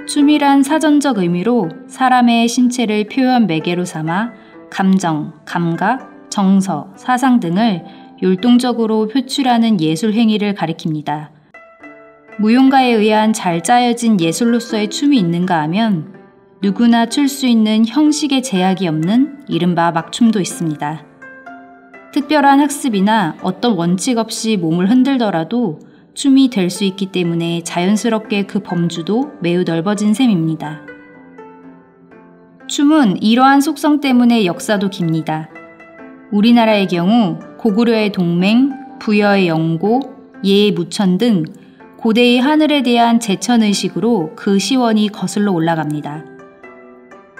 춤이란 사전적 의미로 사람의 신체를 표현 매개로 삼아 감정, 감각, 정서, 사상 등을 율동적으로 표출하는 예술 행위를 가리킵니다. 무용가에 의한 잘 짜여진 예술로서의 춤이 있는가 하면 누구나 출 수 있는 형식의 제약이 없는 이른바 막춤도 있습니다. 특별한 학습이나 어떤 원칙 없이 몸을 흔들더라도 춤이 될 수 있기 때문에 자연스럽게 그 범주도 매우 넓어진 셈입니다. 춤은 이러한 속성 때문에 역사도 깁니다. 우리나라의 경우 고구려의 동맹, 부여의 영고, 예의 무천 등 고대의 하늘에 대한 제천의식으로 그 시원이 거슬러 올라갑니다.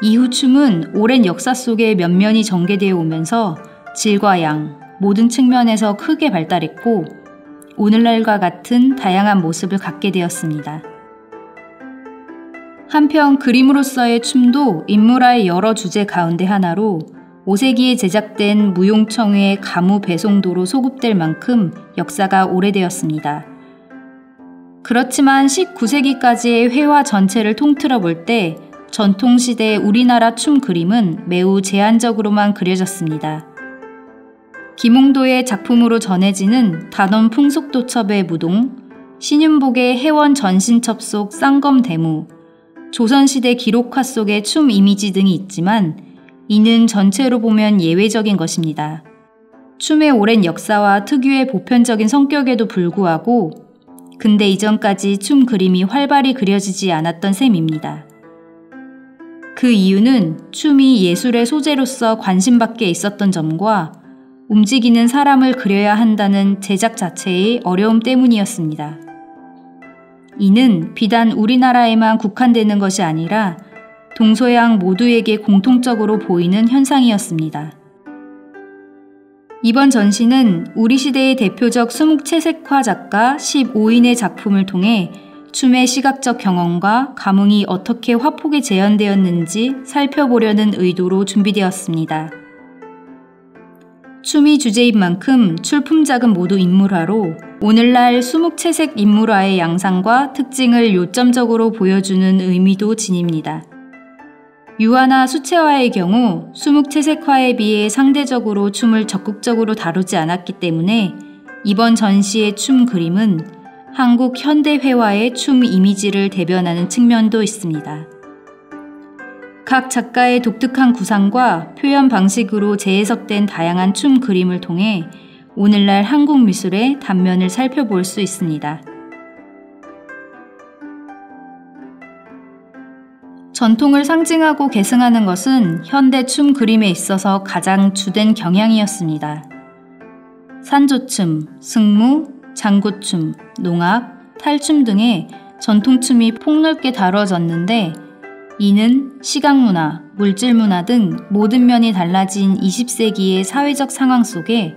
이후 춤은 오랜 역사 속에 면면이 전개되어 오면서 질과 양, 모든 측면에서 크게 발달했고 오늘날과 같은 다양한 모습을 갖게 되었습니다. 한편 그림으로서의 춤도 인물화의 여러 주제 가운데 하나로 5세기에 제작된 무용청의 가무 배송도로 소급될 만큼 역사가 오래되었습니다. 그렇지만 19세기까지의 회화 전체를 통틀어 볼 때 전통시대 우리나라 춤 그림은 매우 제한적으로만 그려졌습니다. 김홍도의 작품으로 전해지는 단원 풍속도첩의 무동, 신윤복의 해원 전신첩 속 쌍검대무, 조선시대 기록화 속의 춤 이미지 등이 있지만 이는 전체로 보면 예외적인 것입니다. 춤의 오랜 역사와 특유의 보편적인 성격에도 불구하고 근대 이전까지 춤 그림이 활발히 그려지지 않았던 셈입니다. 그 이유는 춤이 예술의 소재로서 관심밖에 있었던 점과 움직이는 사람을 그려야 한다는 제작 자체의 어려움 때문이었습니다. 이는 비단 우리나라에만 국한되는 것이 아니라 동서양 모두에게 공통적으로 보이는 현상이었습니다. 이번 전시는 우리 시대의 대표적 수묵채색화 작가 15인의 작품을 통해 춤의 시각적 경험과 감흥이 어떻게 화폭에 재현되었는지 살펴보려는 의도로 준비되었습니다. 춤이 주제인 만큼 출품작은 모두 인물화로 오늘날 수묵채색 인물화의 양상과 특징을 요점적으로 보여주는 의미도 지닙니다. 유화나 수채화의 경우 수묵채색화에 비해 상대적으로 춤을 적극적으로 다루지 않았기 때문에 이번 전시의 춤 그림은 한국 현대회화의 춤 이미지를 대변하는 측면도 있습니다. 각 작가의 독특한 구상과 표현 방식으로 재해석된 다양한 춤 그림을 통해 오늘날 한국 미술의 단면을 살펴볼 수 있습니다. 전통을 상징하고 계승하는 것은 현대 춤 그림에 있어서 가장 주된 경향이었습니다. 산조춤, 승무, 장구춤, 농악, 탈춤 등의 전통춤이 폭넓게 다뤄졌는데 이는 시각문화, 물질문화 등 모든 면이 달라진 20세기의 사회적 상황 속에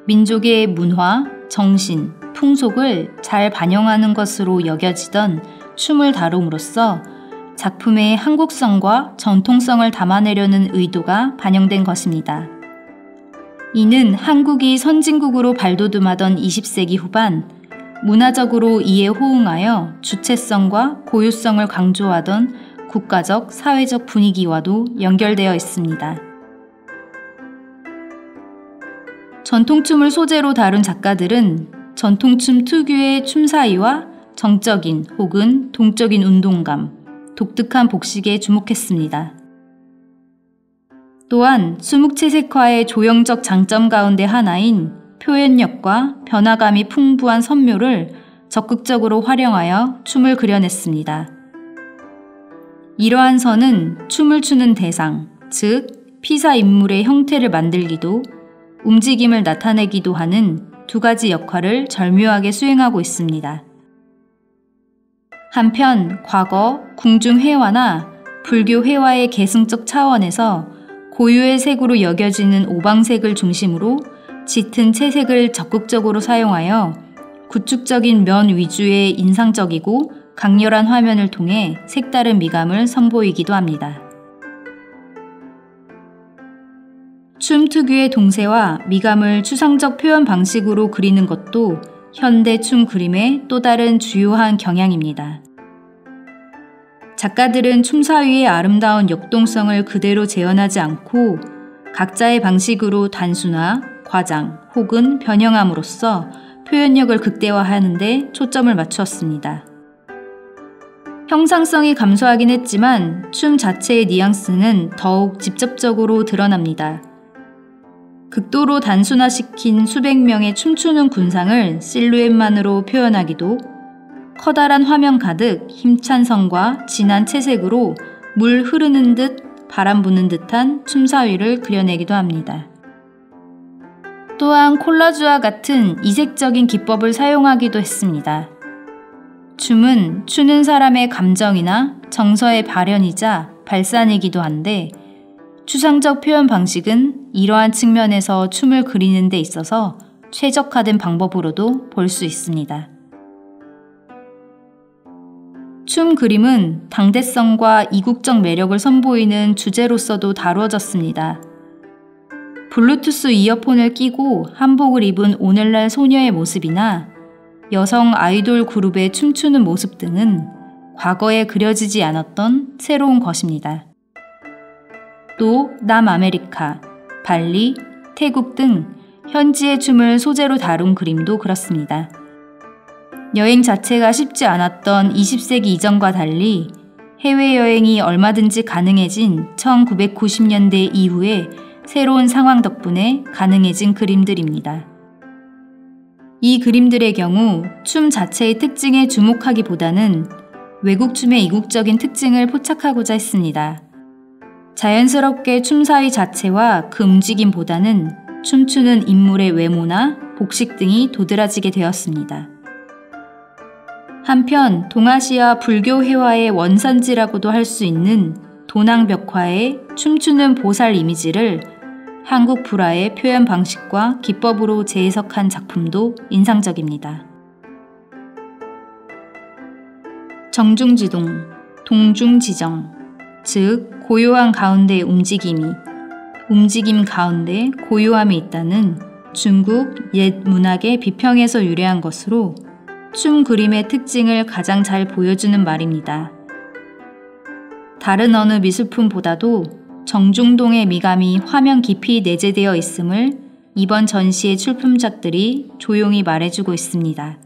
민족의 문화, 정신, 풍속을 잘 반영하는 것으로 여겨지던 춤을 다룸으로써 작품의 한국성과 전통성을 담아내려는 의도가 반영된 것입니다. 이는 한국이 선진국으로 발돋움하던 20세기 후반, 문화적으로 이에 호응하여 주체성과 고유성을 강조하던 국가적, 사회적 분위기와도 연결되어 있습니다. 전통춤을 소재로 다룬 작가들은 전통춤 특유의 춤사위와 정적인 혹은 동적인 운동감, 독특한 복식에 주목했습니다. 또한 수묵채색화의 조형적 장점 가운데 하나인 표현력과 변화감이 풍부한 선묘를 적극적으로 활용하여 춤을 그려냈습니다. 이러한 선은 춤을 추는 대상, 즉 피사 인물의 형태를 만들기도 움직임을 나타내기도 하는 두 가지 역할을 절묘하게 수행하고 있습니다. 한편 과거 궁중 회화나 불교 회화의 계승적 차원에서 고유의 색으로 여겨지는 오방색을 중심으로 짙은 채색을 적극적으로 사용하여 구축적인 면 위주의 인상적이고 강렬한 화면을 통해 색다른 미감을 선보이기도 합니다. 춤 특유의 동세와 미감을 추상적 표현 방식으로 그리는 것도 현대 춤 그림의 또 다른 주요한 경향입니다. 작가들은 춤사위의 아름다운 역동성을 그대로 재현하지 않고 각자의 방식으로 단순화, 과장 혹은 변형함으로써 표현력을 극대화하는 데 초점을 맞추었습니다. 형상성이 감소하긴 했지만 춤 자체의 뉘앙스는 더욱 직접적으로 드러납니다. 극도로 단순화시킨 수백 명의 춤추는 군상을 실루엣만으로 표현하기도, 커다란 화면 가득 힘찬 성과 진한 채색으로 물 흐르는 듯 바람 부는 듯한 춤사위를 그려내기도 합니다. 또한 콜라주와 같은 이색적인 기법을 사용하기도 했습니다. 춤은 추는 사람의 감정이나 정서의 발현이자 발산이기도 한데, 추상적 표현 방식은 이러한 측면에서 춤을 그리는 데 있어서 최적화된 방법으로도 볼 수 있습니다. 춤 그림은 당대성과 이국적 매력을 선보이는 주제로서도 다루어졌습니다. 블루투스 이어폰을 끼고 한복을 입은 오늘날 소녀의 모습이나 여성 아이돌 그룹의 춤추는 모습 등은 과거에 그려지지 않았던 새로운 것입니다. 또 남아메리카, 발리, 태국 등 현지의 춤을 소재로 다룬 그림도 그렇습니다. 여행 자체가 쉽지 않았던 20세기 이전과 달리 해외여행이 얼마든지 가능해진 1990년대 이후에 새로운 상황 덕분에 가능해진 그림들입니다. 이 그림들의 경우 춤 자체의 특징에 주목하기보다는 외국 춤의 이국적인 특징을 포착하고자 했습니다. 자연스럽게 춤사위 자체와 그 움직임보다는 춤추는 인물의 외모나 복식 등이 도드라지게 되었습니다. 한편 동아시아 불교 회화의 원산지라고도 할 수 있는 도낭벽화의 춤추는 보살 이미지를 한국 불화의 표현 방식과 기법으로 재해석한 작품도 인상적입니다. 정중지동, 동중지정, 즉 고요한 가운데 움직임 가운데 고요함이 있다는 중국 옛 문학의 비평에서 유래한 것으로 춤 그림의 특징을 가장 잘 보여주는 말입니다. 다른 어느 미술품보다도 정중동의 미감이 화면 깊이 내재되어 있음을 이번 전시의 출품작들이 조용히 말해주고 있습니다.